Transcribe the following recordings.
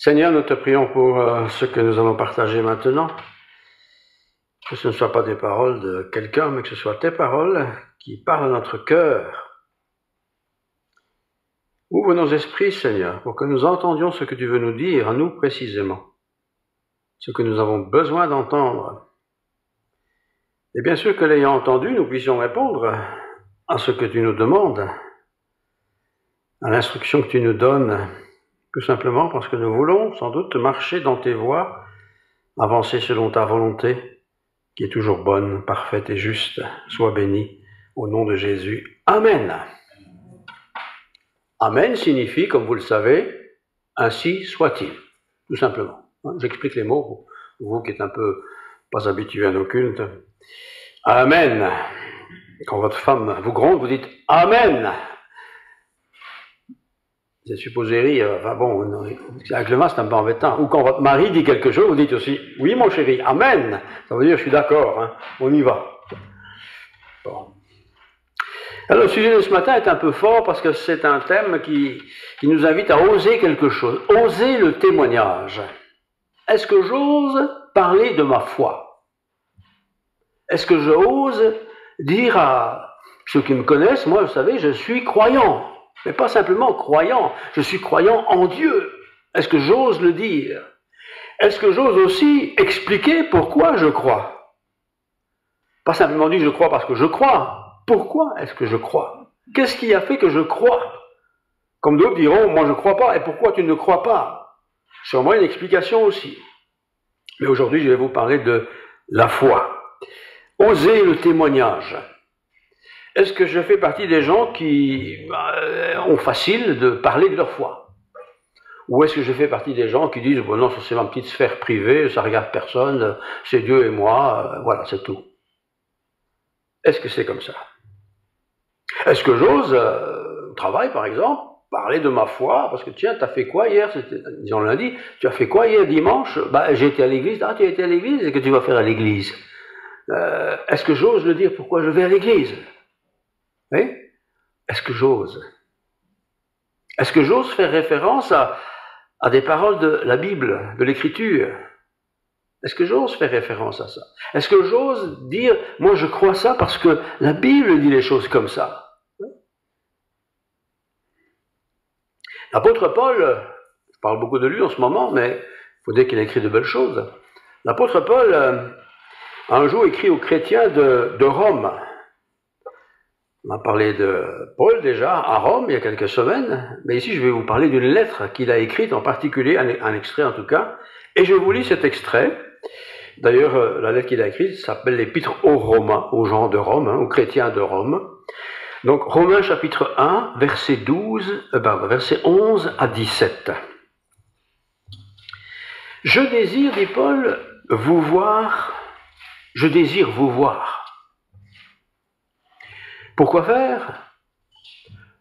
Seigneur, nous te prions pour ce que nous allons partager maintenant, que ce ne soit pas des paroles de quelqu'un, mais que ce soit tes paroles qui parlent à notre cœur. Ouvre nos esprits, Seigneur, pour que nous entendions ce que tu veux nous dire, à nous précisément, ce que nous avons besoin d'entendre. Et bien sûr que l'ayant entendu, nous puissions répondre à ce que tu nous demandes, à l'instruction que tu nous donnes, tout simplement parce que nous voulons sans doute marcher dans tes voies, avancer selon ta volonté, qui est toujours bonne, parfaite et juste. Sois béni au nom de Jésus. Amen. Amen signifie, comme vous le savez, ainsi soit-il, tout simplement. J'explique les mots pour vous qui êtes un peu pas habitués à nos cultes. Amen. Quand votre femme vous gronde, vous dites Amen. C'est supposé rire, enfin bon, avec le masque, c'est un peu embêtant. Ou quand votre mari dit quelque chose, vous dites aussi oui mon chéri, Amen. Ça veut dire je suis d'accord, hein, on y va. Bon. Alors le sujet de ce matin est un peu fort parce que c'est un thème qui nous invite à oser quelque chose, oser le témoignage. Est-ce que j'ose parler de ma foi? Est-ce que j'ose dire à ceux qui me connaissent, moi vous savez, je suis croyant, mais pas simplement croyant, je suis croyant en Dieu. Est-ce que j'ose le dire? Est-ce que j'ose aussi expliquer pourquoi je crois? Pas simplement dire je crois parce que je crois. Pourquoi est-ce que je crois? Qu'est-ce qui a fait que je crois? Comme d'autres diront, moi je ne crois pas, et pourquoi tu ne crois pas? Sûrement une explication aussi. Mais aujourd'hui, je vais vous parler de la foi. Oser le témoignage. Est-ce que je fais partie des gens qui ont facile de parler de leur foi? Ou est-ce que je fais partie des gens qui disent, bon non, ça c'est ma petite sphère privée, ça ne regarde personne, c'est Dieu et moi, voilà, c'est tout. Est-ce que c'est comme ça? Est-ce que j'ose, au travail par exemple, parler de ma foi, parce que tiens, tu as fait quoi hier? C'était, disons lundi, tu as fait quoi hier dimanche? Bah, j'ai été à l'église. Ah, tu as été à l'église? Et que tu vas faire à l'église? Est-ce que j'ose le dire pourquoi je vais à l'église? Oui? Est-ce que j'ose? Est-ce que j'ose faire référence à des paroles de la Bible, de l'Écriture? Est-ce que j'ose faire référence à ça? Est-ce que j'ose dire, moi je crois ça parce que la Bible dit les choses comme ça? L'apôtre Paul, je parle beaucoup de lui en ce moment, mais il faut dire qu'il a écrit de belles choses. L'apôtre Paul a un jour écrit aux chrétiens de Rome. On a parlé de Paul déjà à Rome il y a quelques semaines, mais ici je vais vous parler d'une lettre qu'il a écrite en particulier, un extrait en tout cas, et je vous lis cet extrait. D'ailleurs, la lettre qu'il a écrite s'appelle l'Épître aux Romains, aux gens de Rome, aux chrétiens de Rome. Donc, Romains chapitre 1, verset 11 à 17. Je désire, dit Paul, je désire vous voir. Pourquoi faire?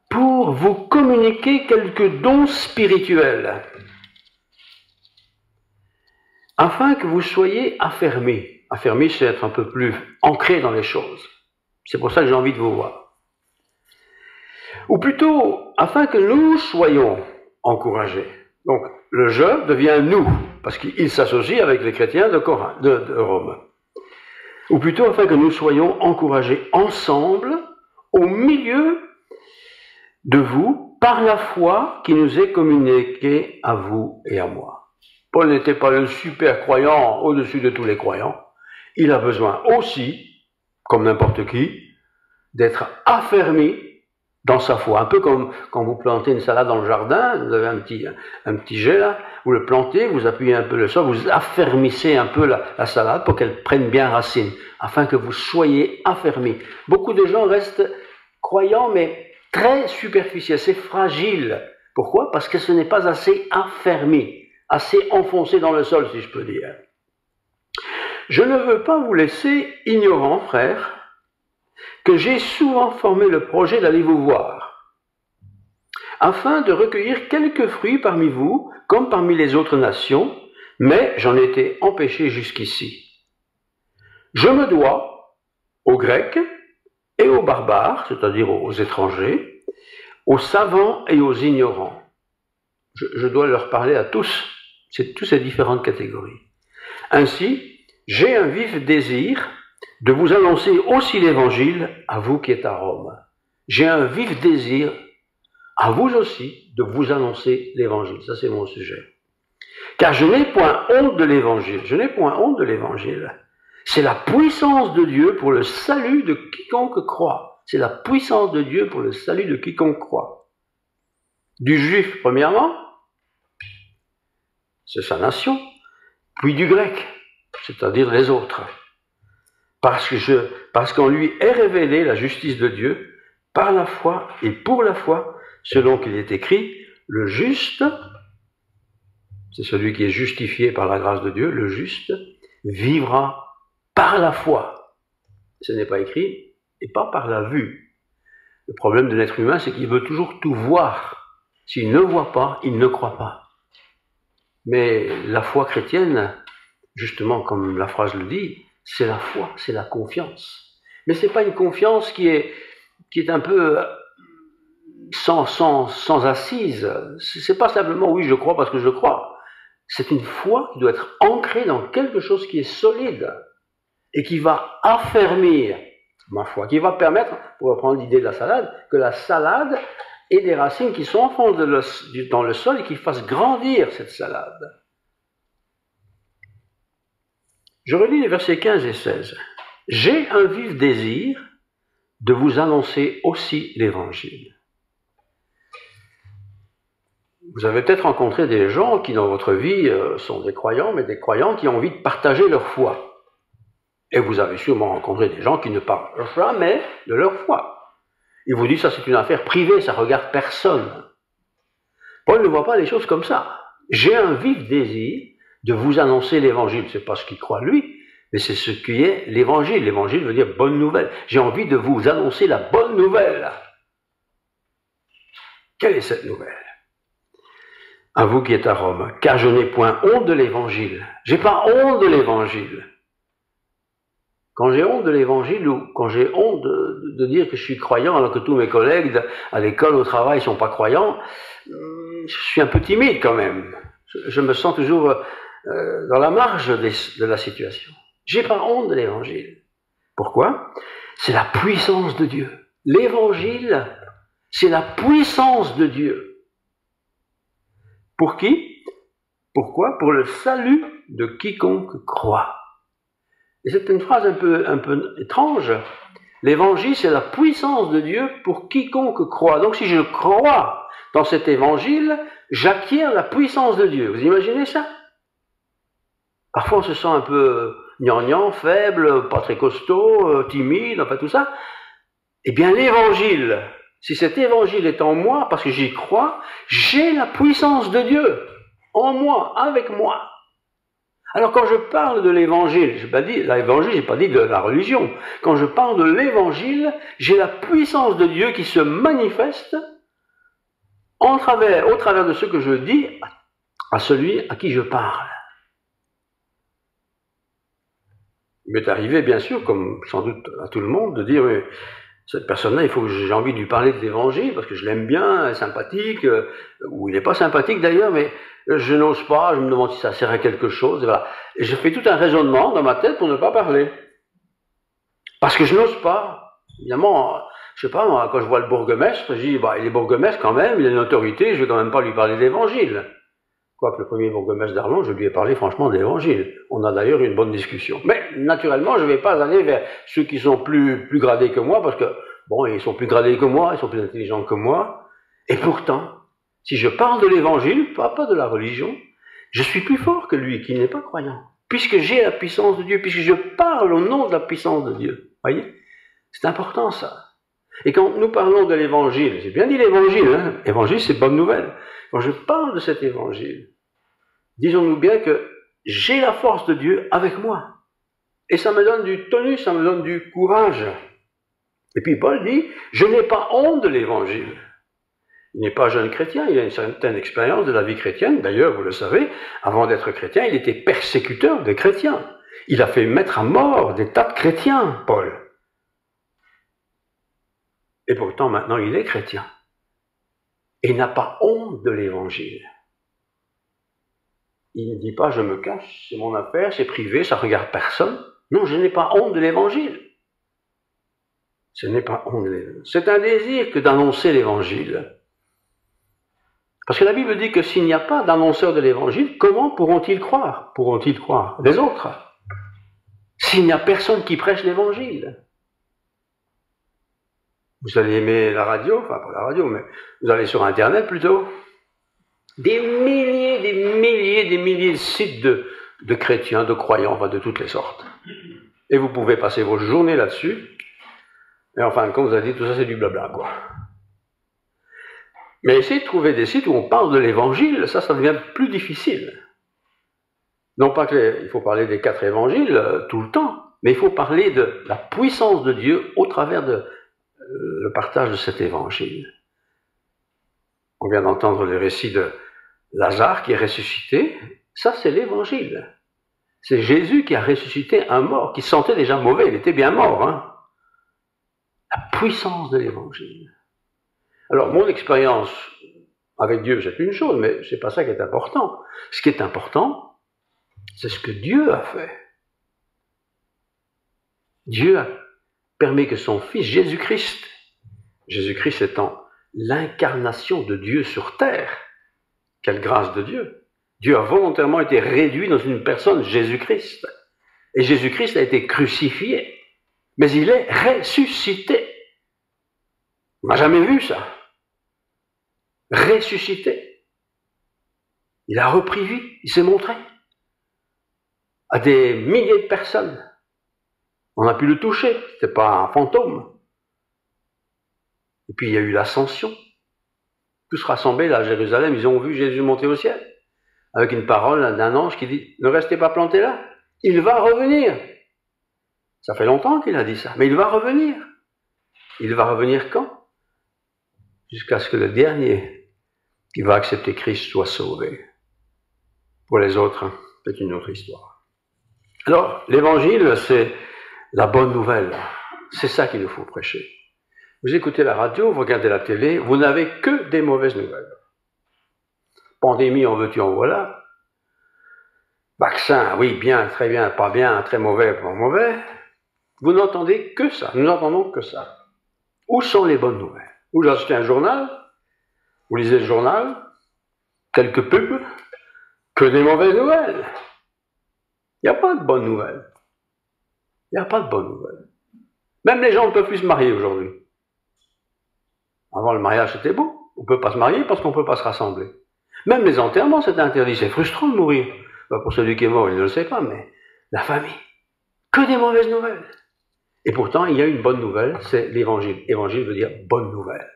Pour vous communiquer quelques dons spirituels, afin que vous soyez affermis. Affermis, c'est être un peu plus ancré dans les choses. C'est pour ça que j'ai envie de vous voir. Ou plutôt, afin que nous soyons encouragés. Donc, le je devient nous, parce qu'il s'associe avec les chrétiens de Rome. Ou plutôt, afin que nous soyons encouragés ensemble, au milieu de vous, par la foi qui nous est communiquée à vous et à moi. Paul n'était pas le super croyant au-dessus de tous les croyants. Il a besoin aussi, comme n'importe qui, d'être affermi dans sa foi. Un peu comme quand vous plantez une salade dans le jardin, vous avez un petit jet là, vous le plantez, vous appuyez un peu le sol, vous affermissez un peu la salade pour qu'elle prenne bien racine, afin que vous soyez affermis. Beaucoup de gens restent croyants, mais très superficiels, c'est fragile. Pourquoi? Parce que ce n'est pas assez affermi, assez enfoncé dans le sol, si je peux dire. Je ne veux pas vous laisser ignorants, frères, que j'ai souvent formé le projet d'aller vous voir, afin de recueillir quelques fruits parmi vous, comme parmi les autres nations, mais j'en ai été empêché jusqu'ici. Je me dois aux Grecs et aux barbares, c'est-à-dire aux étrangers, aux savants et aux ignorants. Je dois leur parler à tous, C'est toutes ces différentes catégories. Ainsi, j'ai un vif désir de vous annoncer aussi l'Évangile à vous qui êtes à Rome. J'ai un vif désir à vous aussi de vous annoncer l'Évangile. Ça, c'est mon sujet. Car je n'ai point honte de l'Évangile. Je n'ai point honte de l'Évangile. C'est la puissance de Dieu pour le salut de quiconque croit. C'est la puissance de Dieu pour le salut de quiconque croit. Du juif, premièrement, c'est sa nation, puis du grec, c'est-à-dire les autres. Parce qu'en lui est révélée la justice de Dieu par la foi et pour la foi, selon qu'il est écrit, le juste, c'est celui qui est justifié par la grâce de Dieu, le juste, vivra par la foi. Ce n'est pas écrit, et pas par la vue. Le problème de l'être humain, c'est qu'il veut toujours tout voir. S'il ne voit pas, il ne croit pas. Mais la foi chrétienne, justement, comme la phrase le dit, c'est la foi, c'est la confiance. Mais ce n'est pas une confiance qui est un peu sans assise. C'est pas simplement oui, je crois parce que je crois. C'est une foi qui doit être ancrée dans quelque chose qui est solide et qui va affermir ma foi, qui va permettre, pour reprendre l'idée de la salade, que la salade ait des racines qui s'enfoncent dans le sol et qui fassent grandir cette salade. Je relis les versets 15 et 16. J'ai un vif désir de vous annoncer aussi l'Évangile. Vous avez peut-être rencontré des gens qui, dans votre vie, sont des croyants, mais des croyants qui ont envie de partager leur foi. Et vous avez sûrement rencontré des gens qui ne parlent jamais de leur foi. Ils vous disent, ça c'est une affaire privée, ça ne regarde personne. Paul ne voit pas les choses comme ça. J'ai un vif désir de vous annoncer l'Évangile. Ce n'est pas ce qu'il croit lui, mais c'est ce qui est l'Évangile. L'Évangile veut dire bonne nouvelle. J'ai envie de vous annoncer la bonne nouvelle. Quelle est cette nouvelle ? À vous qui êtes à Rome, car je n'ai point honte de l'Évangile. J'ai pas honte de l'Évangile. Quand j'ai honte de l'Évangile ou quand j'ai honte de dire que je suis croyant alors que tous mes collègues à l'école, au travail ne sont pas croyants, je suis un peu timide quand même. Je me sens toujours dans la marge de la situation. J'ai pas honte de l'Évangile. Pourquoi ? C'est la puissance de Dieu. L'Évangile, c'est la puissance de Dieu. Pour qui ? Pourquoi ? Pour le salut de quiconque croit. Et c'est une phrase un peu étrange. L'évangile, c'est la puissance de Dieu pour quiconque croit. Donc si je crois dans cet évangile, j'acquiers la puissance de Dieu. Vous imaginez ça ? Parfois on se sent un peu gnangnan, faible, pas très costaud, timide, enfin tout ça. Eh bien l'évangile, si cet évangile est en moi, parce que j'y crois, j'ai la puissance de Dieu en moi, avec moi. Alors quand je parle de l'évangile, je n'ai pas dit l'évangile, je n'ai pas dit de la religion. Quand je parle de l'évangile, j'ai la puissance de Dieu qui se manifeste au travers de ce que je dis à celui à qui je parle. Il m'est arrivé, bien sûr, comme sans doute à tout le monde, de dire mais cette personne-là, il faut que j'ai envie de lui parler de l'évangile parce que je l'aime bien, elle est sympathique, ou il n'est pas sympathique d'ailleurs, mais je n'ose pas, je me demande si ça sert à quelque chose. Et voilà. Et je fais tout un raisonnement dans ma tête pour ne pas parler. Parce que je n'ose pas. Évidemment, je sais pas, moi, quand je vois le bourgmestre, je dis, il est bourgmestre quand même, il a une autorité, je vais quand même pas lui parler d'évangile. Quoique le premier bourgmestre d'Arlon, je lui ai parlé franchement d'évangile. On a d'ailleurs eu une bonne discussion. Mais naturellement, je ne vais pas aller vers ceux qui sont plus gradés que moi, parce que, bon, ils sont plus gradés que moi, ils sont plus intelligents que moi. Et pourtant, si je parle de l'évangile, pas de la religion, je suis plus fort que lui qui n'est pas croyant. Puisque j'ai la puissance de Dieu, puisque je parle au nom de la puissance de Dieu. Voyez ? C'est important ça. Et quand nous parlons de l'évangile, j'ai bien dit l'évangile, hein ? Évangile c'est bonne nouvelle. Quand je parle de cet évangile, disons-nous bien que j'ai la force de Dieu avec moi. Et ça me donne du tonus, ça me donne du courage. Et puis Paul dit, je n'ai pas honte de l'évangile. Il n'est pas jeune chrétien, il a une certaine expérience de la vie chrétienne. D'ailleurs, vous le savez, avant d'être chrétien, il était persécuteur des chrétiens. Il a fait mettre à mort des tas de chrétiens, Paul. Et pourtant, maintenant, il est chrétien. Et il n'a pas honte de l'évangile. Il ne dit pas, je me cache, c'est mon affaire, c'est privé, ça ne regarde personne. Non, je n'ai pas honte de l'Évangile. Ce n'est pas honte de l'Évangile. C'est un désir que d'annoncer l'Évangile. Parce que la Bible dit que s'il n'y a pas d'annonceur de l'Évangile, comment pourront-ils croire? Pourront-ils croire les autres? S'il n'y a personne qui prêche l'Évangile. Vous allez aimer la radio, enfin pas la radio, mais vous allez sur Internet plutôt. Des milliers de sites de chrétiens, de croyants, enfin de toutes les sortes. Et vous pouvez passer vos journées là-dessus. Et en fin de compte, vous allez dire, tout ça c'est du blabla, quoi. Mais essayez de trouver des sites où on parle de l'Évangile, ça devient plus difficile. Non pas qu'il faut parler des 4 évangiles tout le temps, mais il faut parler de la puissance de Dieu au travers de le partage de cet évangile. On vient d'entendre le récit de Lazare qui est ressuscité, ça c'est l'évangile. C'est Jésus qui a ressuscité un mort, qui se sentait déjà mauvais, il était bien mort. Hein. La puissance de l'évangile. Alors mon expérience avec Dieu c'est une chose, mais c'est pas ça qui est important. Ce qui est important, c'est ce que Dieu a fait. Dieu a permis que son Fils Jésus-Christ étant l'incarnation de Dieu sur terre, quelle grâce de Dieu! Dieu a volontairement été réduit dans une personne, Jésus-Christ. Et Jésus-Christ a été crucifié, mais il est ressuscité. On n'a jamais vu ça. Ressuscité. Il a repris vie, il s'est montré à des milliers de personnes. On a pu le toucher, ce n'était pas un fantôme. Et puis il y a eu l'ascension. Tous rassemblés là à Jérusalem, ils ont vu Jésus monter au ciel. Avec une parole d'un ange qui dit, ne restez pas plantés là, il va revenir. Ça fait longtemps qu'il a dit ça, mais il va revenir. Il va revenir quand? Jusqu'à ce que le dernier qui va accepter Christ soit sauvé. Pour les autres, c'est une autre histoire. Alors, l'évangile, c'est la bonne nouvelle. C'est ça qu'il nous faut prêcher. Vous écoutez la radio, vous regardez la télé, vous n'avez que des mauvaises nouvelles. Pandémie, en veux-tu, en voilà. Vaccin, oui, bien, très bien, pas bien, très mauvais, pas mauvais. Vous n'entendez que ça, nous n'entendons que ça. Où sont les bonnes nouvelles? Vous achetez un journal, vous lisez le journal, quelques pubs, que des mauvaises nouvelles. Il n'y a pas de bonnes nouvelles. Il n'y a pas de bonnes nouvelles. Même les gens ne peuvent plus se marier aujourd'hui. Avant, le mariage, c'était beau. On ne peut pas se marier parce qu'on ne peut pas se rassembler. Même les enterrements, c'est interdit. C'est frustrant de mourir. Bah, pour celui qui est mort, il ne le sait pas, mais la famille. Que des mauvaises nouvelles. Et pourtant, il y a une bonne nouvelle, c'est l'évangile. Évangile veut dire bonne nouvelle.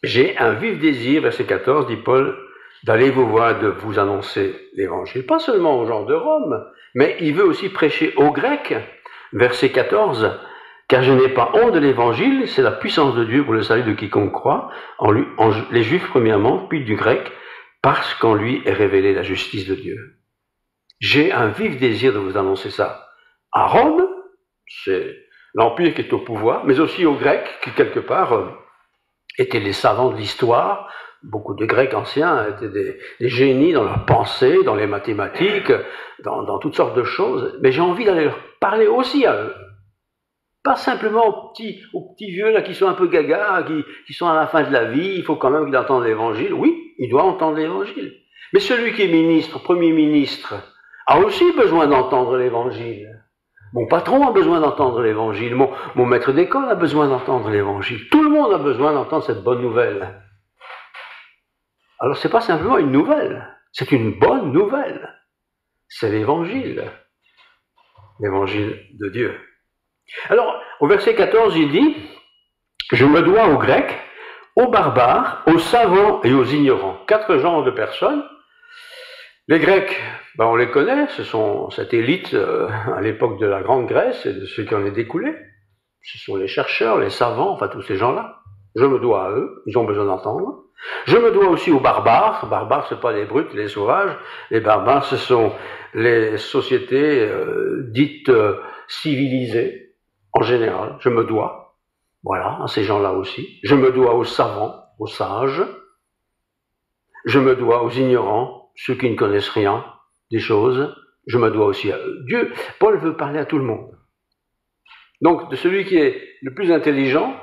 J'ai un vif désir, verset 14, dit Paul, d'aller vous voir, de vous annoncer l'évangile. Pas seulement aux gens de Rome, mais il veut aussi prêcher aux Grecs. Verset 14, car je n'ai pas honte de l'évangile, c'est la puissance de Dieu pour le salut de quiconque croit, les Juifs premièrement, puis du grec, parce qu'en lui est révélée la justice de Dieu. J'ai un vif désir de vous annoncer ça. À Rome, c'est l'Empire qui est au pouvoir, mais aussi aux Grecs, qui quelque part étaient les savants de l'histoire. Beaucoup de Grecs anciens étaient des génies dans leur pensée, dans les mathématiques, dans toutes sortes de choses. Mais j'ai envie d'aller leur parler aussi à eux. Pas simplement aux petits vieux là, qui sont un peu gaga, qui sont à la fin de la vie, il faut quand même qu'ils entendent l'évangile. Oui, il doit entendre l'évangile. Mais celui qui est ministre, premier ministre, a aussi besoin d'entendre l'évangile. Mon patron a besoin d'entendre l'évangile. Mon maître d'école a besoin d'entendre l'évangile. Tout le monde a besoin d'entendre cette bonne nouvelle. Alors c'est pas simplement une nouvelle, c'est une bonne nouvelle. C'est l'évangile de Dieu. Alors, au verset 14, il dit, je me dois aux Grecs, aux barbares, aux savants et aux ignorants. 4 genres de personnes. Les Grecs, on les connaît, ce sont cette élite à l'époque de la Grande Grèce et de ceux qui en est découlé. Ce sont les chercheurs, les savants, enfin tous ces gens-là. Je me dois à eux, ils ont besoin d'entendre. Je me dois aussi aux barbares. Barbares, ce ne sont pas les brutes, les sauvages. Les barbares, ce sont les sociétés dites civilisées, en général. Je me dois, voilà, à ces gens-là aussi. Je me dois aux savants, aux sages. Je me dois aux ignorants, ceux qui ne connaissent rien des choses, je me dois aussi à eux. Dieu, Paul veut parler à tout le monde. Donc, de celui qui est le plus intelligent,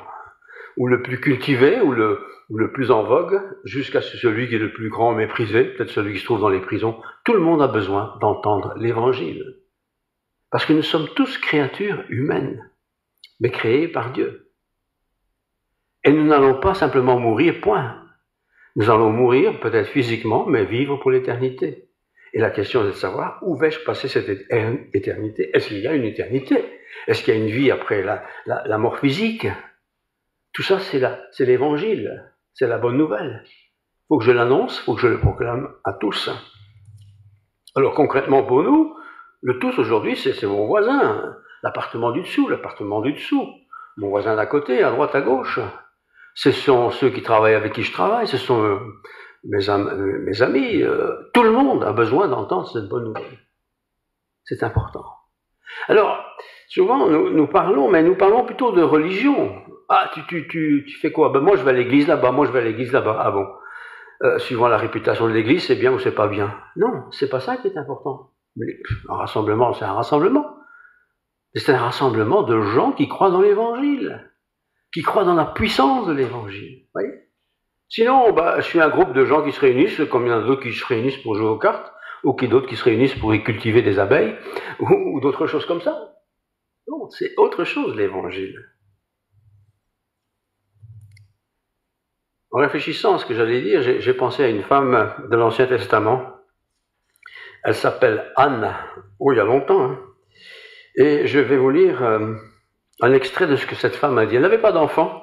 ou le plus cultivé, ou le plus en vogue, jusqu'à celui qui est le plus grand méprisé, peut-être celui qui se trouve dans les prisons, tout le monde a besoin d'entendre l'Évangile. Parce que nous sommes tous créatures humaines, mais créées par Dieu. Et nous n'allons pas simplement mourir, point. Nous allons mourir, peut-être physiquement, mais vivre pour l'éternité. Et la question est de savoir, où vais-je passer cette éternité? Est-ce qu'il y a une éternité? Est-ce qu'il y a une vie après la mort physique? Tout ça, c'est l'Évangile, c'est la bonne nouvelle. Il faut que je l'annonce, il faut que je le proclame à tous. Alors concrètement pour nous, le tous aujourd'hui, c'est mon voisin, l'appartement du dessous, mon voisin d'à côté, à droite, à gauche. Ce sont ceux qui travaillent avec qui je travaille, ce sont mes amis. Tout le monde a besoin d'entendre cette bonne nouvelle. C'est important. Alors, souvent, nous parlons plutôt de religion. Ah, tu fais quoi? Ben moi, je vais à l'église là-bas, Ah bon, suivant la réputation de l'église, c'est bien ou c'est pas bien. Non, c'est pas ça qui est important. Un rassemblement, c'est un rassemblement. C'est un rassemblement de gens qui croient dans l'Évangile, qui croient dans la puissance de l'Évangile. Vous voyez? Sinon, je suis un groupe de gens qui se réunissent, comme il y en a d'autres qui se réunissent pour jouer aux cartes, ou d'autres qui se réunissent pour y cultiver des abeilles, ou d'autres choses comme ça. Non, c'est autre chose, l'Évangile. En réfléchissant à ce que j'allais dire, j'ai pensé à une femme de l'Ancien Testament. Elle s'appelle Anne. Oh, il y a longtemps. Hein. Et je vais vous lire un extrait de ce que cette femme a dit. Elle n'avait pas d'enfant,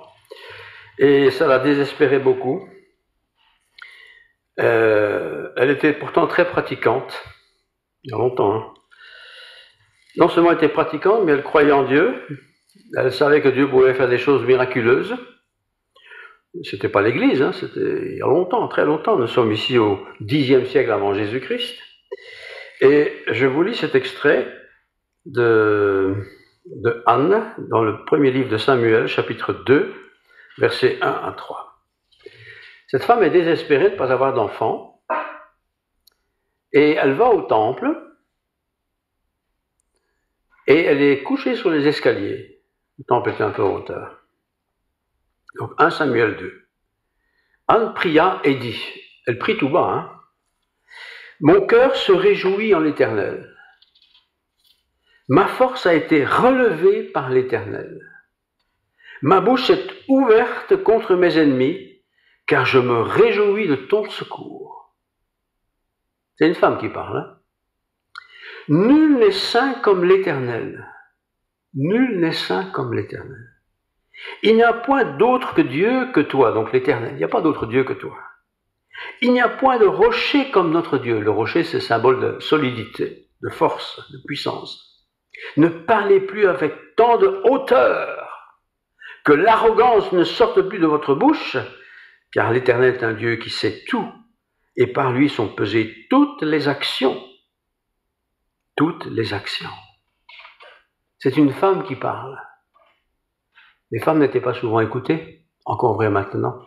et ça l'a désespérée beaucoup. Elle était pourtant très pratiquante, il y a longtemps. Hein. Non seulement elle était pratiquante, mais elle croyait en Dieu. Elle savait que Dieu pouvait faire des choses miraculeuses. C'était pas l'Église, hein, c'était il y a longtemps, très longtemps. Nous sommes ici au Xe siècle avant Jésus-Christ. Et je vous lis cet extrait de Anne dans le premier livre de Samuel, chapitre 2, versets 1 à 3. Cette femme est désespérée de ne pas avoir d'enfant et elle va au temple et elle est couchée sur les escaliers. Le temple était un peu en hauteur. Donc 1 Samuel 2. Anne pria et dit, elle prie tout bas, hein, mon cœur se réjouit en l'Éternel. Ma force a été relevée par l'Éternel. Ma bouche est ouverte contre mes ennemis, car je me réjouis de ton secours. C'est une femme qui parle. Hein? Nul n'est saint comme l'Éternel. Nul n'est saint comme l'Éternel. Il n'y a point d'autre que Dieu que toi, donc l'Éternel. Il n'y a pas d'autre Dieu que toi. Il n'y a point de rocher comme notre Dieu. Le rocher, c'est symbole de solidité, de force, de puissance. Ne parlez plus avec tant de hauteur, que l'arrogance ne sorte plus de votre bouche, car l'Éternel est un Dieu qui sait tout, et par lui sont pesées toutes les actions. Toutes les actions. C'est une femme qui parle. Les femmes n'étaient pas souvent écoutées, encore vrai maintenant.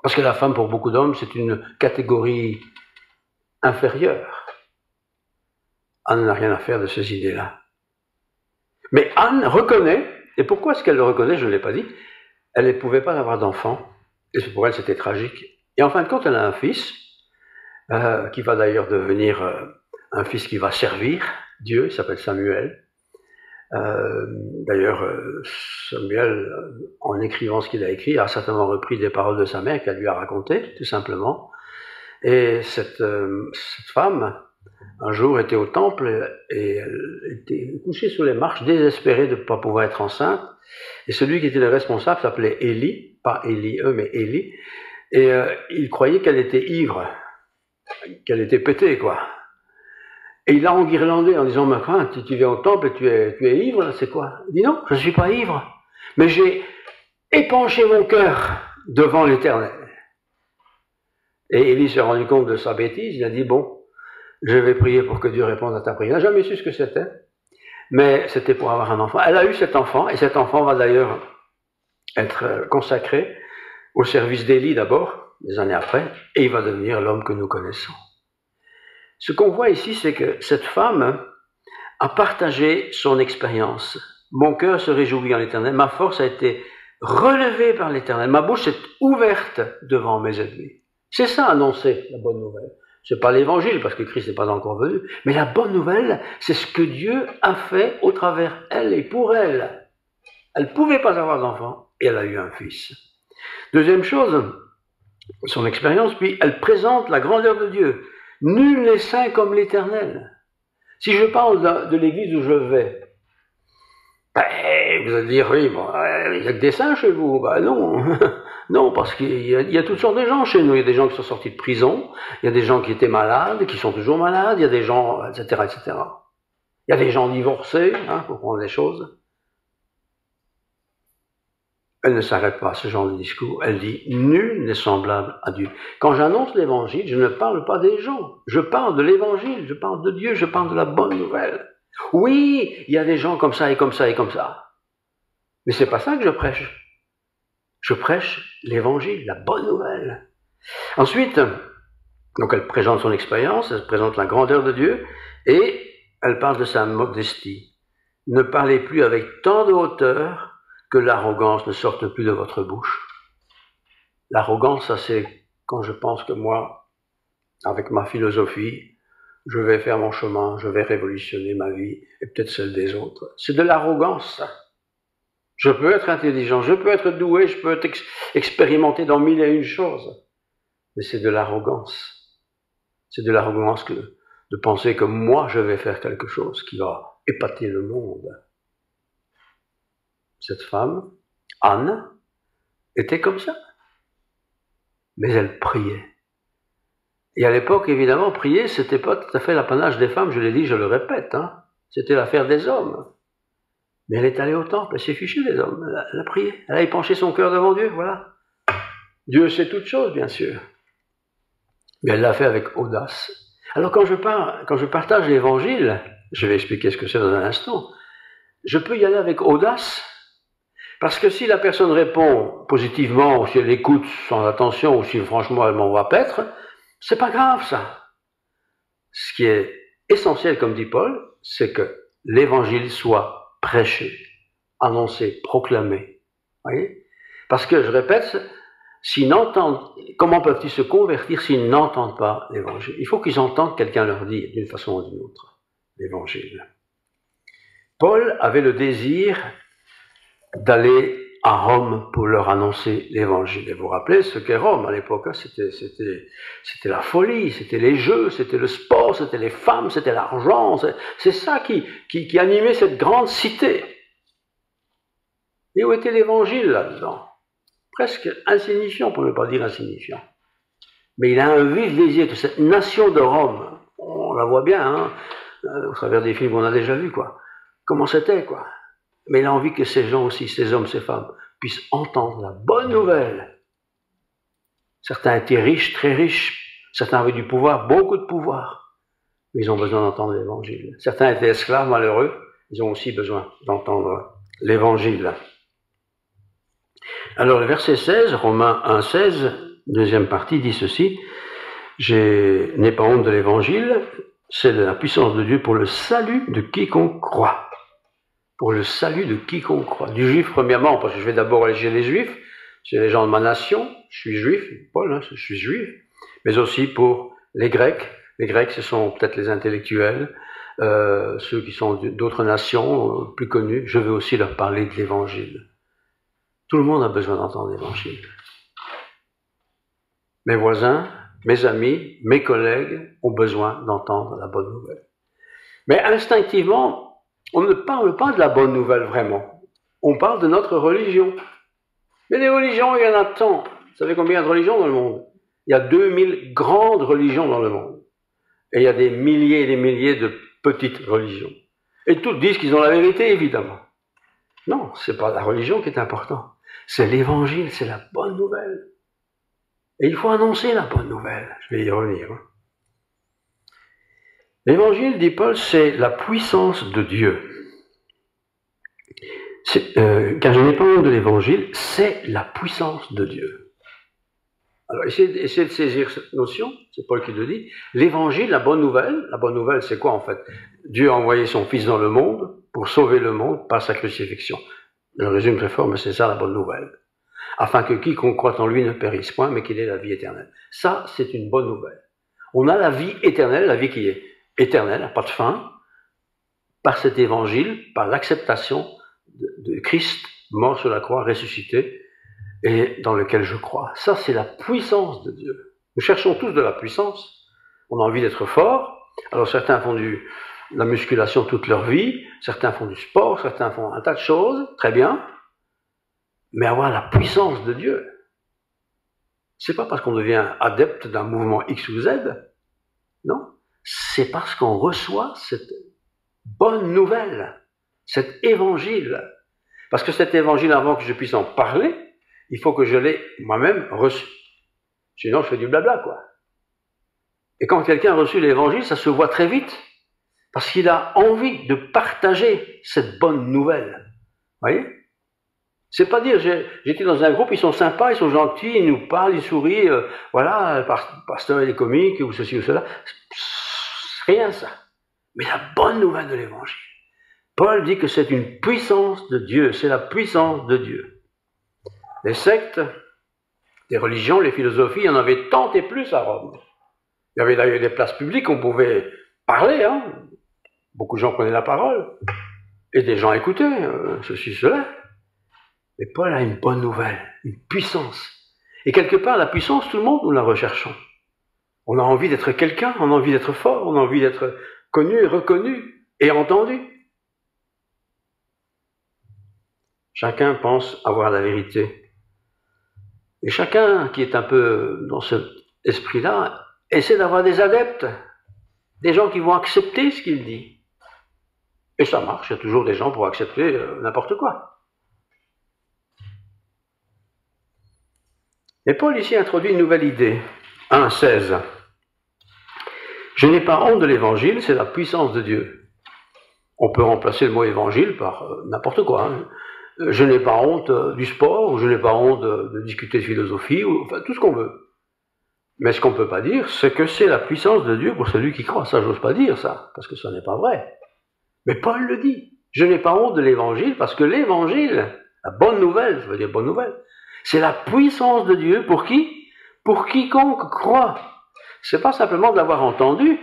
Parce que la femme, pour beaucoup d'hommes, c'est une catégorie inférieure. Anne n'a rien à faire de ces idées-là. Mais Anne reconnaît, et pourquoi est-ce qu'elle le reconnaît, je ne l'ai pas dit, elle ne pouvait pas avoir d'enfant, et pour elle c'était tragique. Et en fin de compte, elle a un fils, qui va d'ailleurs devenir un fils qui va servir Dieu, il s'appelle Samuel. D'ailleurs, Samuel, en écrivant ce qu'il a écrit, a certainement repris des paroles de sa mère qu'elle lui a racontées, tout simplement. Et cette femme, un jour, était au temple et elle était couchée sur les marches, désespérée de ne pas pouvoir être enceinte. Et celui qui était le responsable s'appelait Élie, pas Élie, mais Élie. Et il croyait qu'elle était ivre, qu'elle était pétée, quoi. Et il l'a enguirlandé en disant, mais enfin, tu viens au temple et tu es ivre, c'est quoi? Il dit non, je ne suis pas ivre, mais j'ai épanché mon cœur devant l'Éternel. Et Élie s'est rendu compte de sa bêtise, il a dit, bon, je vais prier pour que Dieu réponde à ta prière. Il n'a jamais su ce que c'était, mais c'était pour avoir un enfant. Elle a eu cet enfant, et cet enfant va d'ailleurs être consacré au service d'Élie d'abord, des années après, et il va devenir l'homme que nous connaissons. Ce qu'on voit ici, c'est que cette femme a partagé son expérience. Mon cœur se réjouit en l'Éternel, ma force a été relevée par l'Éternel, ma bouche est ouverte devant mes ennemis. C'est ça annoncer la bonne nouvelle. C'est pas l'évangile parce que Christ n'est pas encore venu, mais la bonne nouvelle, c'est ce que Dieu a fait au travers elle et pour elle. Elle ne pouvait pas avoir d'enfant et elle a eu un fils. Deuxième chose, son expérience, puis elle présente la grandeur de Dieu. Nul n'est saint comme l'Éternel. Si je parle de l'église où je vais, vous allez dire, oui, bon, il n'y a que des saints chez vous. Ben non, non, parce qu'il y a toutes sortes de gens chez nous. Il y a des gens qui sont sortis de prison, il y a des gens qui étaient malades, qui sont toujours malades, il y a des gens, etc., etc. Il y a des gens divorcés, pour prendre les choses. Elle ne s'arrête pas à ce genre de discours. Elle dit, nul n'est semblable à Dieu. Quand j'annonce l'évangile, je ne parle pas des gens. Je parle de l'évangile, je parle de Dieu, je parle de la bonne nouvelle. Oui, il y a des gens comme ça et comme ça et comme ça. Mais c'est pas ça que je prêche. Je prêche l'évangile, la bonne nouvelle. Ensuite, donc elle présente son expérience, elle présente la grandeur de Dieu et elle parle de sa modestie. Ne parlez plus avec tant de hauteur que l'arrogance ne sorte plus de votre bouche. L'arrogance, ça c'est quand je pense que moi, avec ma philosophie, je vais faire mon chemin, je vais révolutionner ma vie et peut-être celle des autres. C'est de l'arrogance, ça. Je peux être intelligent, je peux être doué, je peux expérimenter dans 1001 choses, mais c'est de l'arrogance. C'est de l'arrogance de penser que moi je vais faire quelque chose qui va épater le monde. Cette femme, Anne, était comme ça. Mais elle priait. Et à l'époque, évidemment, prier, c'était pas tout à fait l'apanage des femmes, je l'ai dit, je le répète, c'était l'affaire des hommes. Mais elle est allée au temple, elle s'est fichue des hommes, elle a prié, elle a épanché son cœur devant Dieu, voilà. Dieu sait toutes choses, bien sûr. Mais elle l'a fait avec audace. Alors quand je partage l'évangile, je vais expliquer ce que c'est dans un instant, je peux y aller avec audace. Parce que si la personne répond positivement, ou si elle écoute sans attention, ou si franchement elle m'en va paître, c'est pas grave ça. Ce qui est essentiel, comme dit Paul, c'est que l'évangile soit prêché, annoncé, proclamé. Voyez ? Parce que, je répète, s'ils n'entendent, comment peuvent-ils se convertir s'ils n'entendent pas l'évangile ? Il faut qu'ils entendent quelqu'un leur dire, d'une façon ou d'une autre, l'évangile. Paul avait le désir d'aller à Rome pour leur annoncer l'évangile. Et vous vous rappelez ce qu'est Rome à l'époque, c'était la folie, c'était les jeux, c'était le sport, c'était les femmes, c'était l'argent, c'est ça qui animait cette grande cité. Et où était l'évangile là-dedans? Presque insignifiant, pour ne pas dire insignifiant. Mais il a un vif désir que cette nation de Rome, on la voit bien, au travers des films qu'on a déjà vus, quoi. Comment c'était, quoi. Mais il a envie que ces gens aussi, ces hommes, ces femmes, puissent entendre la bonne nouvelle. Certains étaient riches, très riches. Certains avaient du pouvoir, beaucoup de pouvoir. Mais ils ont besoin d'entendre l'évangile. Certains étaient esclaves, malheureux. Ils ont aussi besoin d'entendre l'évangile. Alors le verset 16, Romains 1, 16, deuxième partie, dit ceci. Je n'ai pas honte de l'évangile, c'est la puissance de Dieu pour le salut de quiconque croit. Pour le salut de quiconque croit. Du juif, premièrement, parce que je vais d'abord aller chez les juifs, chez les gens de ma nation, je suis juif, Paul, je suis juif, mais aussi pour les Grecs. Les Grecs, ce sont peut-être les intellectuels, ceux qui sont d'autres nations plus connues. Je veux aussi leur parler de l'évangile. Tout le monde a besoin d'entendre l'évangile. Mes voisins, mes amis, mes collègues ont besoin d'entendre la bonne nouvelle. Mais instinctivement, on ne parle pas de la bonne nouvelle vraiment. On parle de notre religion. Mais les religions, il y en a tant. Vous savez combien il y a de religions dans le monde? Il y a 2000 grandes religions dans le monde. Et il y a des milliers et des milliers de petites religions. Et toutes disent qu'ils ont la vérité, évidemment. Non, c'est pas la religion qui est importante. C'est l'évangile, c'est la bonne nouvelle. Et il faut annoncer la bonne nouvelle. Je vais y revenir. L'évangile, dit Paul, c'est la puissance de Dieu. Car je n'ai pas honte de l'évangile, c'est la puissance de Dieu. Alors, essayez de saisir cette notion, c'est Paul qui le dit. L'évangile, la bonne nouvelle, c'est quoi en fait? Dieu a envoyé son Fils dans le monde pour sauver le monde par sa crucifixion. Je résume très fort, mais c'est ça la bonne nouvelle. Afin que quiconque croit en lui ne périsse point, mais qu'il ait la vie éternelle. Ça, c'est une bonne nouvelle. On a la vie éternelle, la vie qui est éternelle, pas de fin, par cet évangile, par l'acceptation de Christ, mort sur la croix, ressuscité, et dans lequel je crois. Ça, c'est la puissance de Dieu. Nous cherchons tous de la puissance. On a envie d'être fort. Alors certains font de la musculation toute leur vie, certains font du sport, certains font un tas de choses, très bien. Mais avoir la puissance de Dieu, c'est pas parce qu'on devient adepte d'un mouvement X ou Z, non. C'est parce qu'on reçoit cette bonne nouvelle, cet évangile. Parce que cet évangile, avant que je puisse en parler, il faut que je l'ai moi-même reçu. Sinon, je fais du blabla, quoi. Et quand quelqu'un a reçu l'évangile, ça se voit très vite. Parce qu'il a envie de partager cette bonne nouvelle. Vous voyez? C'est pas dire, j'étais dans un groupe, ils sont sympas, ils sont gentils, ils nous parlent, ils sourient, voilà, le pasteur il est comique, ou ceci ou cela. C'est rien ça. Mais la bonne nouvelle de l'évangile. Paul dit que c'est une puissance de Dieu, c'est la puissance de Dieu. Les sectes, les religions, les philosophies, il y en avait tant et plus à Rome. Il y avait d'ailleurs des places publiques où on pouvait parler, hein. Beaucoup de gens prenaient la parole, et des gens écoutaient, ceci, cela. Mais Paul a une bonne nouvelle, une puissance. Et quelque part, la puissance, tout le monde, nous la recherchons. On a envie d'être quelqu'un, on a envie d'être fort, on a envie d'être connu, reconnu et entendu. Chacun pense avoir la vérité. Et chacun qui est un peu dans cet esprit-là, essaie d'avoir des adeptes, des gens qui vont accepter ce qu'il dit. Et ça marche, il y a toujours des gens pour accepter n'importe quoi. Et Paul ici introduit une nouvelle idée. 1,16. Je n'ai pas honte de l'évangile, c'est la puissance de Dieu. On peut remplacer le mot évangile par n'importe quoi. Hein. Je n'ai pas honte du sport, ou je n'ai pas honte de discuter de philosophie, ou enfin tout ce qu'on veut. Mais ce qu'on ne peut pas dire, c'est que c'est la puissance de Dieu pour celui qui croit. Ça, j'ose pas dire ça, parce que ça n'est pas vrai. Mais Paul le dit. Je n'ai pas honte de l'évangile, parce que l'évangile, la bonne nouvelle, je veux dire bonne nouvelle, c'est la puissance de Dieu pour qui? Pour quiconque croit. C'est pas simplement de l'avoir entendu,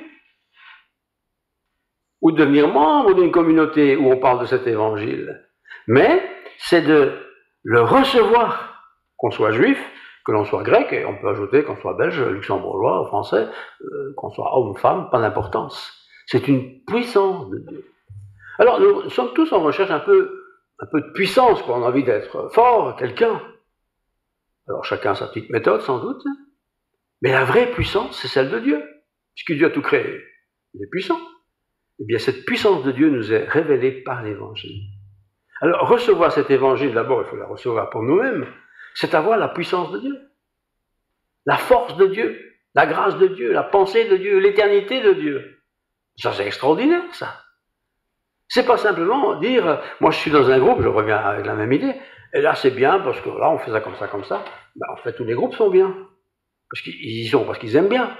ou de devenir membre d'une communauté où on parle de cet évangile, mais c'est de le recevoir, qu'on soit juif, que l'on soit grec, et on peut ajouter qu'on soit belge, luxembourgeois, français, qu'on soit homme, femme, pas d'importance. C'est une puissance de Dieu. Alors nous sommes tous en recherche un peu de puissance, quoi. On a envie d'être fort, quelqu'un. Alors chacun a sa petite méthode, sans doute. Mais la vraie puissance, c'est celle de Dieu. Puisque Dieu a tout créé. Il est puissant. Eh bien, cette puissance de Dieu nous est révélée par l'Évangile. Alors, recevoir cet Évangile, d'abord, il faut la recevoir pour nous-mêmes, c'est avoir la puissance de Dieu. La force de Dieu, la grâce de Dieu, la pensée de Dieu, l'éternité de Dieu. Ça, c'est extraordinaire, ça. C'est pas simplement dire, moi je suis dans un groupe, je reviens avec la même idée, et là c'est bien, parce que là on fait ça comme ça, comme ça. Ben, en fait, tous les groupes sont bien. Parce qu'ils y sont, parce qu'ils aiment bien.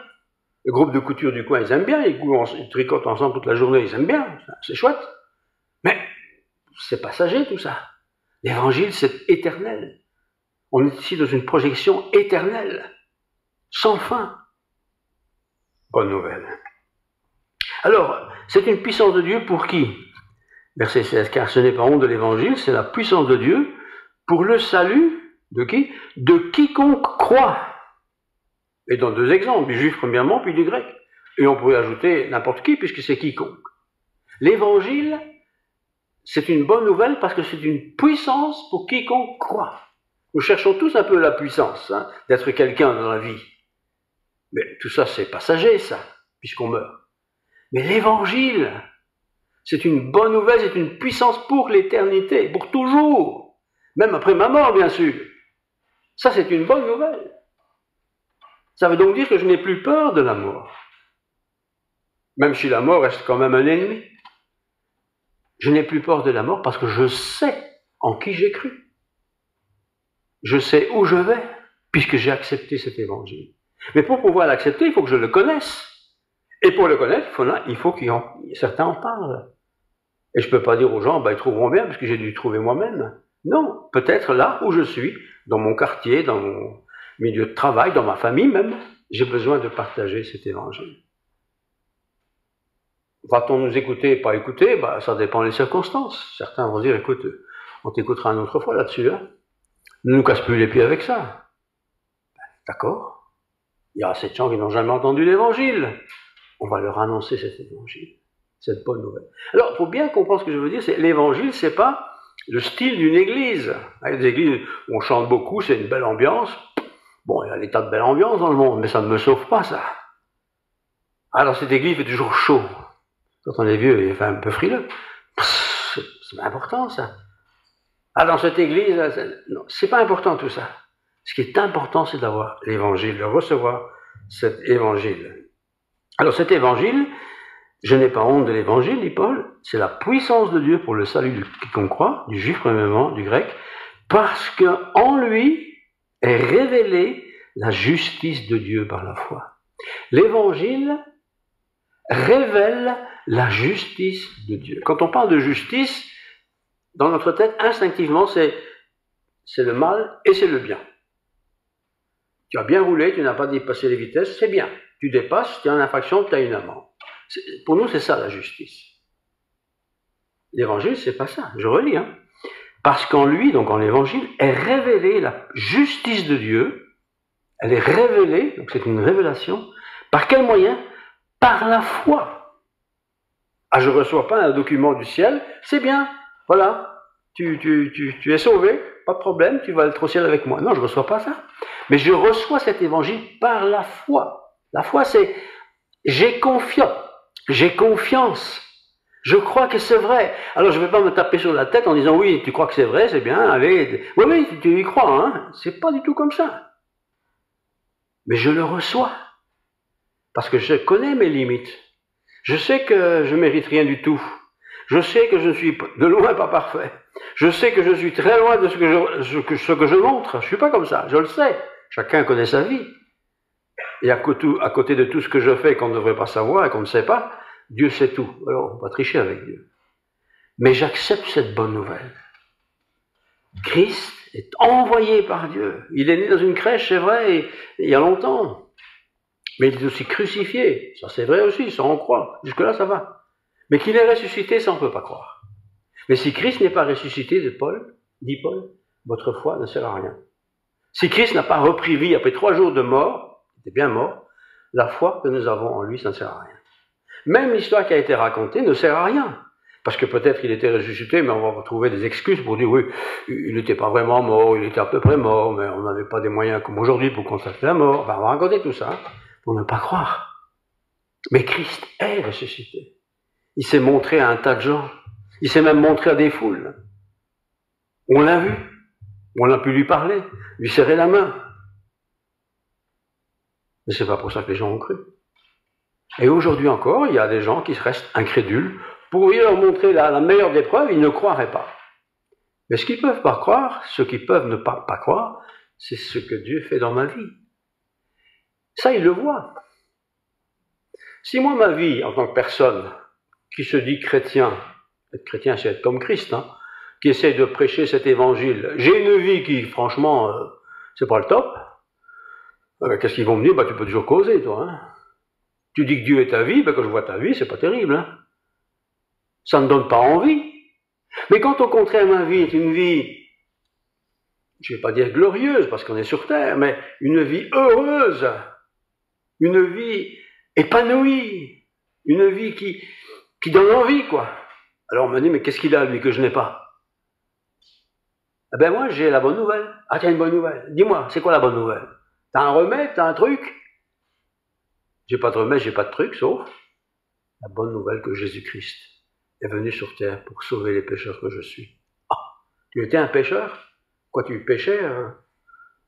Le groupe de couture du coin, ils aiment bien, ils tricotent ensemble toute la journée, ils aiment bien, c'est chouette. Mais c'est passager tout ça. L'évangile, c'est éternel. On est ici dans une projection éternelle, sans fin. Bonne nouvelle. Alors, c'est une puissance de Dieu pour qui? Verset 16, car ce n'est pas honte de l'évangile, c'est la puissance de Dieu pour le salut de qui? De quiconque croit. Et dans deux exemples, du juif premièrement, puis du grec. Et on pourrait ajouter n'importe qui, puisque c'est quiconque. L'évangile, c'est une bonne nouvelle parce que c'est une puissance pour quiconque croit. Nous cherchons tous un peu la puissance, hein, d'être quelqu'un dans la vie. Mais tout ça, c'est passager, ça, puisqu'on meurt. Mais l'évangile, c'est une bonne nouvelle, c'est une puissance pour l'éternité, pour toujours. Même après ma mort, bien sûr. Ça, c'est une bonne nouvelle. Ça veut donc dire que je n'ai plus peur de la mort. Même si la mort reste quand même un ennemi. Je n'ai plus peur de la mort parce que je sais en qui j'ai cru. Je sais où je vais. puisque j'ai accepté cet évangile. Mais pour pouvoir l'accepter, il faut que je le connaisse. Et pour le connaître, il faut que certains en parlent. Et je ne peux pas dire aux gens, ils trouveront bien, parce que j'ai dû trouver moi-même. Non, peut-être là où je suis, dans mon quartier, dans mon milieu de travail, dans ma famille même, j'ai besoin de partager cet évangile. Va-t-on nous écouter et pas écouter? Ça dépend des circonstances. Certains vont dire, écoute, on t'écoutera une autre fois là-dessus. Hein. Ne nous casse plus les pieds avec ça. D'accord? Il y a assez de gens qui n'ont jamais entendu l'évangile. On va leur annoncer cet évangile, cette bonne nouvelle. Alors, il faut bien comprendre ce que je veux dire, c'est l'évangile, c'est pas le style d'une église. Il y a des églises où on chante beaucoup, c'est une belle ambiance. Bon, il y a des tas de belles ambiances dans le monde, mais ça ne me sauve pas, ça. Alors, cette église fait toujours chaud. Quand on est vieux, il fait un peu frileux. C'est important, ça. Dans cette église, non, c'est pas important tout ça. Ce qui est important, c'est d'avoir l'évangile, de recevoir cet évangile. Alors, cet évangile, je n'ai pas honte de l'évangile, dit Paul, c'est la puissance de Dieu pour le salut de quiconque croit, du juif premièrement, du grec, parce qu'en lui est révélée la justice de Dieu par la foi. L'évangile révèle la justice de Dieu. Quand on parle de justice, dans notre tête, instinctivement, c'est le mal et c'est le bien. Tu as bien roulé, tu n'as pas dépassé les vitesses, c'est bien. Tu dépasses, tu as une infraction, tu as une amende. Pour nous, c'est ça la justice. L'évangile, c'est pas ça. Je relis. Parce qu'en lui, donc en l'évangile, est révélée la justice de Dieu. Elle est révélée, donc c'est une révélation. Par quel moyen? Par la foi. Je ne reçois pas un document du ciel, c'est bien, voilà, tu es sauvé, pas de problème, tu vas être au ciel avec moi. Non, je ne reçois pas ça. Mais je reçois cet évangile par la foi. La foi, c'est j'ai confiance, je crois que c'est vrai. Alors je ne vais pas me taper sur la tête en disant oui, tu crois que c'est vrai, c'est bien, allez, oui, tu y crois, hein. C'est pas du tout comme ça. Mais je le reçois. Parce que je connais mes limites. Je sais que je ne mérite rien du tout. Je sais que je ne suis de loin pas parfait. Je sais que je suis très loin de ce que je montre. Je ne suis pas comme ça, je le sais. Chacun connaît sa vie. Et à côté de tout ce que je fais qu'on ne devrait pas savoir et qu'on ne sait pas, Dieu sait tout. Alors, on va tricher avec Dieu. Mais j'accepte cette bonne nouvelle. Christ est envoyé par Dieu. Il est né dans une crèche, c'est vrai, il y a longtemps. Mais il est aussi crucifié. Ça, c'est vrai aussi, ça on croit. Jusque-là, ça va. Mais qu'il est ressuscité, ça on ne peut pas croire. Mais si Christ n'est pas ressuscité, dit Paul, votre foi ne sert à rien. Si Christ n'a pas repris vie après 3 jours de mort, il était bien mort, la foi que nous avons en lui, ça ne sert à rien. Même l'histoire qui a été racontée ne sert à rien. Parce que peut-être qu'il était ressuscité, mais on va retrouver des excuses pour dire oui, il n'était pas vraiment mort, il était à peu près mort, mais on n'avait pas des moyens comme aujourd'hui pour constater la mort. Enfin, on va raconter tout ça, pour ne pas croire. Mais Christ est ressuscité. Il s'est montré à un tas de gens. Il s'est même montré à des foules. On l'a vu. On a pu lui parler, lui serrer la main. Mais c'est pas pour ça que les gens ont cru. Et aujourd'hui encore, il y a des gens qui restent incrédules. Pour leur montrer la meilleure des preuves, ils ne croiraient pas. Mais ce qu'ils ne peuvent pas croire, ce qu'ils peuvent ne pas croire, c'est ce que Dieu fait dans ma vie. Ça, ils le voient. Si moi, ma vie, en tant que personne qui se dit chrétien, être chrétien, c'est être comme Christ, qui essaie de prêcher cet évangile, j'ai une vie qui, franchement, c'est pas le top, qu'est-ce qu'ils vont me dire? Tu peux toujours causer, toi. Tu dis que Dieu est ta vie, quand je vois ta vie, c'est pas terrible. Ça ne donne pas envie. Mais quand au contraire ma vie est une vie, je ne vais pas dire glorieuse parce qu'on est sur terre, mais une vie heureuse, une vie épanouie, une vie qui donne envie, quoi. Alors on me dit, mais qu'est-ce qu'il a lui que je n'ai pas? Moi j'ai la bonne nouvelle. Tiens, une bonne nouvelle. Dis-moi, c'est quoi la bonne nouvelle? T'as un remède, t'as un truc? J'ai pas de remède, j'ai pas de truc, sauf la bonne nouvelle que Jésus-Christ est venu sur terre pour sauver les pécheurs que je suis. Tu étais un pécheur? Quoi, tu péchais?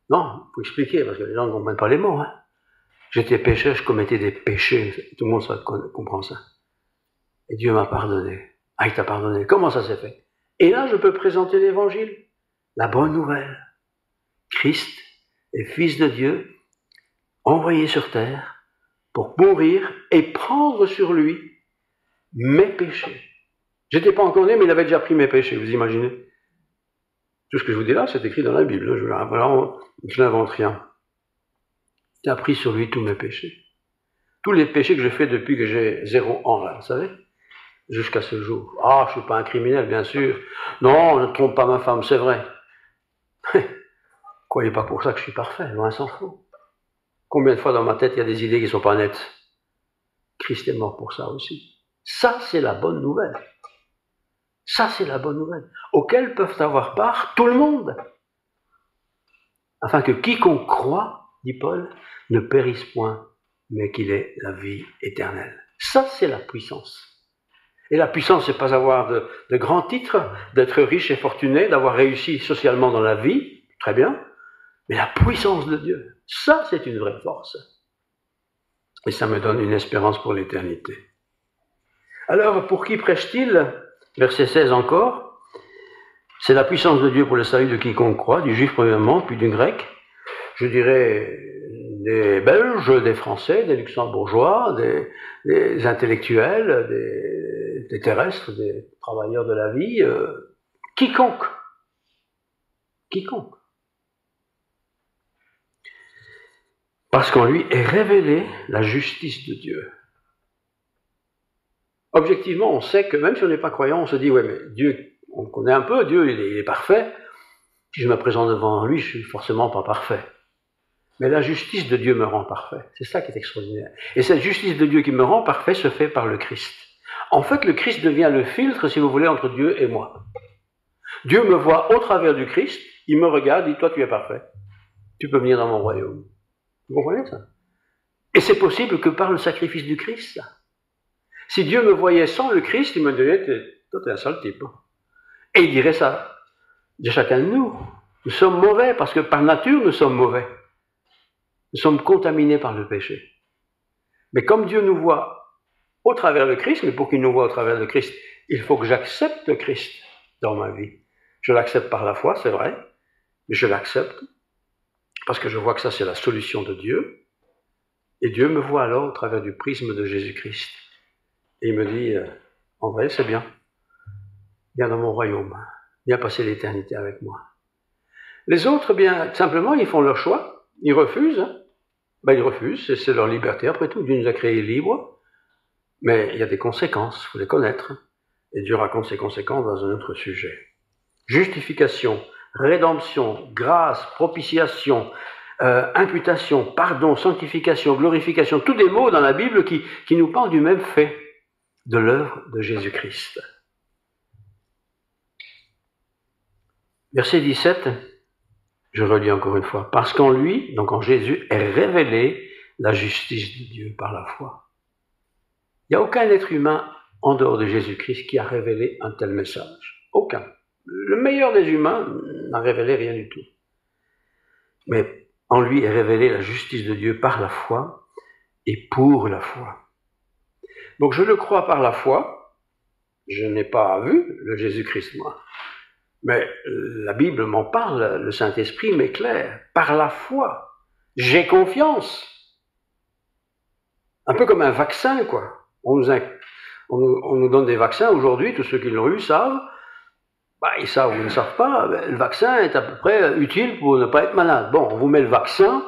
Non, il faut expliquer, parce que les gens ne comprennent pas les mots. J'étais pécheur, je commettais des péchés. Tout le monde comprend ça. Et Dieu m'a pardonné. Il t'a pardonné. Comment ça s'est fait? Et là, je peux présenter l'évangile. La bonne nouvelle. Christ est Fils de Dieu, envoyé sur terre pour mourir et prendre sur lui mes péchés. J'étais pas encore né, mais il avait déjà pris mes péchés, vous imaginez? Tout ce que je vous dis là, c'est écrit dans la Bible. Je n'invente rien. Il a pris sur lui tous mes péchés. Tous les péchés que j'ai faits depuis que j'ai 0 ans, là, vous savez? Jusqu'à ce jour. Ah, je suis pas un criminel, bien sûr. Non, ne trompe pas ma femme, c'est vrai. Croyez pas pour ça que je suis parfait, loin s'en faut. Combien de fois dans ma tête il y a des idées qui ne sont pas nettes? Christ est mort pour ça aussi. Ça, c'est la bonne nouvelle. Ça, c'est la bonne nouvelle, auquel peuvent avoir part tout le monde. Afin que quiconque croit, dit Paul, ne périsse point, mais qu'il ait la vie éternelle. Ça, c'est la puissance. Et la puissance, c'est pas avoir de grands titres, d'être riche et fortuné, d'avoir réussi socialement dans la vie, très bien, mais la puissance de Dieu, ça, c'est une vraie force. Et ça me donne une espérance pour l'éternité. Alors, pour qui prêche-t-il? Verset 16 encore. C'est la puissance de Dieu pour le salut de quiconque croit, du juif premièrement, puis du grec. Je dirais des Belges, des Français, des Luxembourgeois, des intellectuels, des terrestres, des travailleurs de la vie, quiconque. Quiconque. Parce qu'en lui est révélée la justice de Dieu. Objectivement, on sait que même si on n'est pas croyant, on se dit, ouais, mais Dieu, on connaît un peu, Dieu, il est parfait. Si je me présente devant lui, je suis forcément pas parfait. Mais la justice de Dieu me rend parfait. C'est ça qui est extraordinaire. Et cette justice de Dieu qui me rend parfait se fait par le Christ. En fait, le Christ devient le filtre, si vous voulez, entre Dieu et moi. Dieu me voit au travers du Christ, il me regarde, il dit, toi tu es parfait. Tu peux venir dans mon royaume. Vous comprenez ça? Et c'est possible que par le sacrifice du Christ, ça. Si Dieu me voyait sans le Christ, il me dirait, toi t'es un sale type. Et il dirait ça de chacun de nous. Nous sommes mauvais parce que par nature nous sommes mauvais. Nous sommes contaminés par le péché. Mais comme Dieu nous voit au travers le Christ, mais pour qu'il nous voie au travers le Christ, il faut que j'accepte le Christ dans ma vie. Je l'accepte par la foi, c'est vrai, mais je l'accepte parce que je vois que ça c'est la solution de Dieu. Et Dieu me voit alors au travers du prisme de Jésus-Christ. Et il me dit, en vrai, c'est bien. Viens dans mon royaume. Viens passer l'éternité avec moi. Les autres, bien, simplement, ils font leur choix. Ils refusent. Ben, ils refusent, c'est leur liberté. Après tout, Dieu nous a créés libres. Mais il y a des conséquences, il faut les connaître. Et Dieu raconte ces conséquences dans un autre sujet. Justification, rédemption, grâce, propitiation, imputation, pardon, sanctification, glorification, tous des mots dans la Bible qui nous parlent du même fait, de l'œuvre de Jésus-Christ. Verset 17, je relis encore une fois. Parce qu'en lui, donc en Jésus, est révélée la justice de Dieu par la foi. Il n'y a aucun être humain en dehors de Jésus-Christ qui a révélé un tel message. Aucun. Le meilleur des humains n'a révélé rien du tout. Mais en lui est révélée la justice de Dieu par la foi et pour la foi. Donc je le crois par la foi. Je n'ai pas vu le Jésus-Christ, moi. Mais la Bible m'en parle, le Saint-Esprit m'éclaire. Par la foi. J'ai confiance. Un peu comme un vaccin, quoi. On nous donne des vaccins aujourd'hui, tous ceux qui l'ont eu savent. Ils savent ou ils ne savent pas, le vaccin est à peu près utile pour ne pas être malade. Bon, on vous met le vaccin,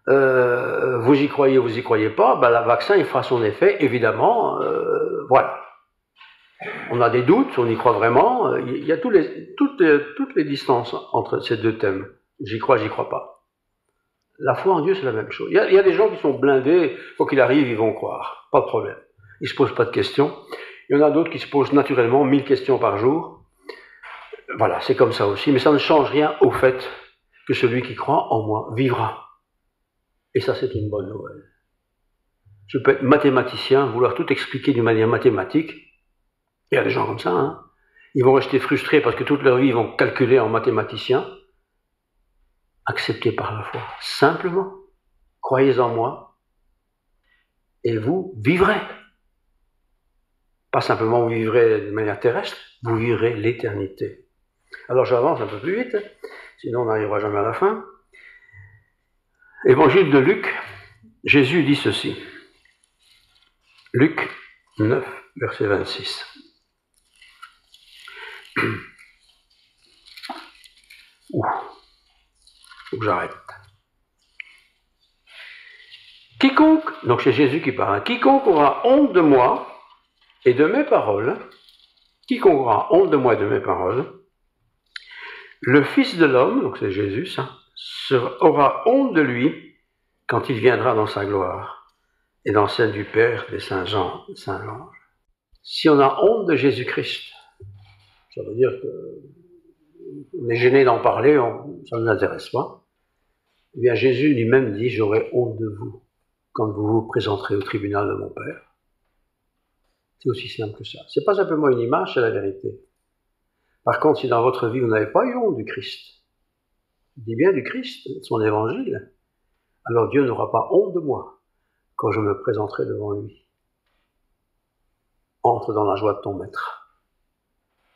vous y croyez pas, le vaccin il fera son effet, évidemment, voilà. On a des doutes, on y croit vraiment, il y a toutes les distances entre ces deux thèmes. J'y crois pas. La foi en Dieu, c'est la même chose. Il y a des gens qui sont blindés, quoi qu'il arrive, ils vont croire, pas de problème. Ils ne se posent pas de questions. Il y en a d'autres qui se posent naturellement 1000 questions par jour. Voilà, c'est comme ça aussi, mais ça ne change rien au fait que celui qui croit en moi vivra. Et ça, c'est une bonne nouvelle. Je peux être mathématicien, vouloir tout expliquer d'une manière mathématique. Il y a des gens comme ça, hein. Ils vont rester frustrés parce que toute leur vie, ils vont calculer en mathématicien. Acceptez par la foi. Simplement, croyez en moi et vous vivrez. Pas simplement vous vivrez de manière terrestre, vous vivrez l'éternité. Alors j'avance un peu plus vite, sinon on n'arrivera jamais à la fin. Évangile de Luc, Jésus dit ceci. Luc 9, verset 26. Ouh, faut que j'arrête. Quiconque, donc c'est Jésus qui parle, quiconque aura honte de moi et de mes paroles, quiconque aura honte de moi et de mes paroles, le Fils de l'homme, donc c'est Jésus, ça, aura honte de lui quand il viendra dans sa gloire et dans celle du Père des saints anges. Si on a honte de Jésus-Christ, ça veut dire qu'on est gêné d'en parler, ça ne nous intéresse pas. Eh bien, Jésus lui-même dit, j'aurai honte de vous quand vous vous présenterez au tribunal de mon Père. C'est aussi simple que ça. C'est pas simplement une image, c'est la vérité. Par contre, si dans votre vie vous n'avez pas eu honte du Christ, je dis bien du Christ, de son évangile, alors Dieu n'aura pas honte de moi quand je me présenterai devant lui. Entre dans la joie de ton maître.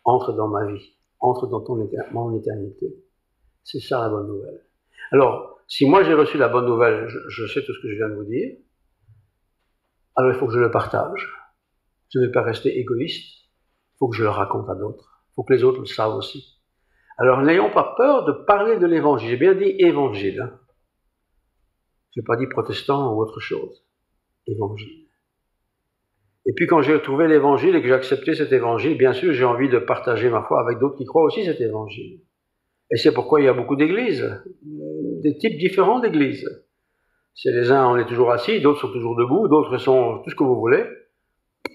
Entre dans ma vie. Entre dans mon éternité. C'est ça la bonne nouvelle. Alors, si moi j'ai reçu la bonne nouvelle, je sais tout ce que je viens de vous dire, alors il faut que je le partage. Je ne vais pas rester égoïste, il faut que je le raconte à d'autres. Il faut que les autres le savent aussi. Alors n'ayons pas peur de parler de l'évangile. J'ai bien dit évangile. Hein. Je n'ai pas dit protestant ou autre chose. Évangile. Et puis quand j'ai retrouvé l'évangile et que j'ai accepté cet évangile, bien sûr j'ai envie de partager ma foi avec d'autres qui croient aussi cet évangile. Et c'est pourquoi il y a beaucoup d'églises, des types différents d'églises. C'est les uns, on est toujours assis, d'autres sont toujours debout, d'autres sont tout ce que vous voulez.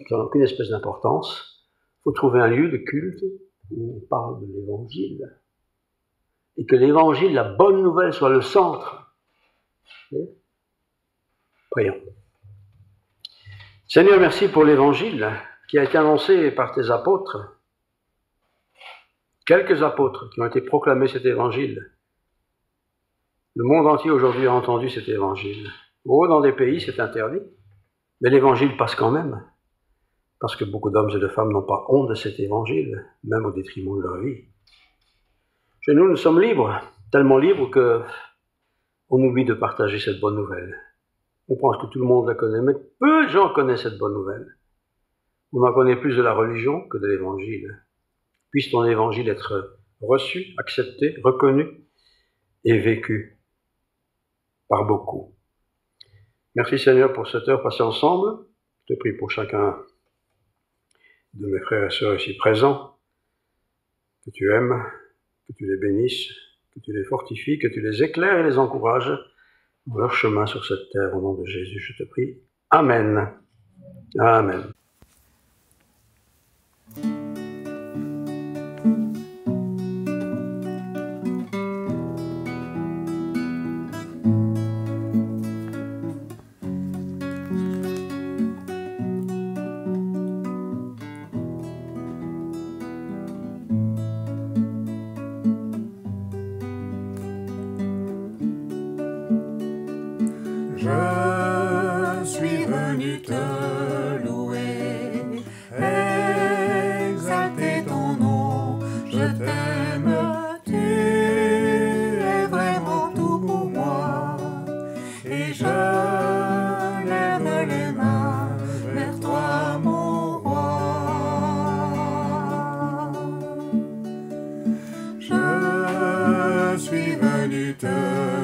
Ça n'a aucune espèce d'importance. Il faut trouver un lieu de culte où on parle de l'évangile. Et que l'évangile, la bonne nouvelle, soit le centre. Prions. Seigneur, merci pour l'évangile qui a été annoncé par tes apôtres. Quelques apôtres qui ont été proclamés cet évangile. Le monde entier aujourd'hui a entendu cet évangile. Oh, dans des pays, c'est interdit. Mais l'évangile passe quand même. Parce que beaucoup d'hommes et de femmes n'ont pas honte de cet évangile, même au détriment de leur vie. Chez nous, nous sommes libres, tellement libres qu'on oublie de partager cette bonne nouvelle. On pense que tout le monde la connaît, mais peu de gens connaissent cette bonne nouvelle. On en connaît plus de la religion que de l'évangile. Puisse ton évangile être reçu, accepté, reconnu et vécu par beaucoup. Merci Seigneur pour cette heure passée ensemble. Je te prie pour chacun de mes frères et sœurs ici présents, que tu aimes, que tu les bénisses, que tu les fortifies, que tu les éclaires et les encourages dans leur chemin sur cette terre. Au nom de Jésus, je te prie. Amen. Amen. Je suis venu te louer, exalter ton nom, je t'aime, tu es vraiment tout pour moi, et je lève les mains vers toi mon roi. Je suis venu te